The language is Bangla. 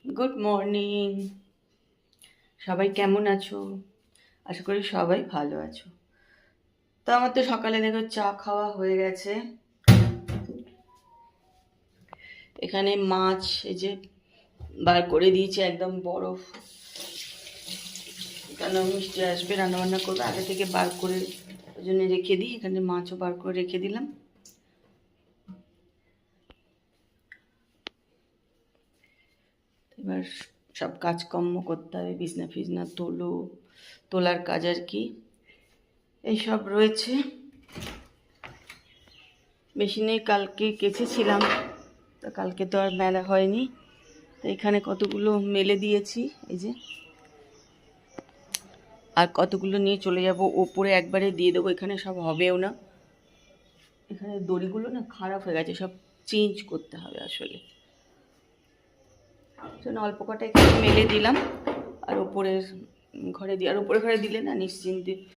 Good morning. সবাই কেমন আছো? আশা করি সবাই ভালো আছো। তো আমার তো সকালে দেখো চা খাওয়া হয়ে গেছে। এখানে মাছ এই যে বার করে দিয়েছি, একদম বরফ, কেন মিষ্টি আসবে, রান্নাবান্না করবে, আগে থেকে বার করে ওই জন্য রেখে দিই। এখানে মাছও বার করে রেখে দিলাম। এবার সব কাজকর্ম করতে হবে, বিছনা ফিছনা তোলার কাজ আর কি, এইসব রয়েছে। বেশি নেই, কালকে কেচেছিলাম, তো কালকে তো আর মেলা হয়নি। তো এখানে কতগুলো মেলে দিয়েছি এই যে, আর কতগুলো নিয়ে চলে যাব ওপরে, একবারে দিয়ে দেবো। এখানে সব হবেও না, এখানে দড়িগুলো না খারাপ হয়ে গেছে, সব চেঞ্জ করতে হবে আসলে। জন্য অল্প কটা এখানে মেলে দিলাম, আর ওপরের ঘরে দিই, আর ওপরে ঘরে দিলে না নিশ্চিন্তে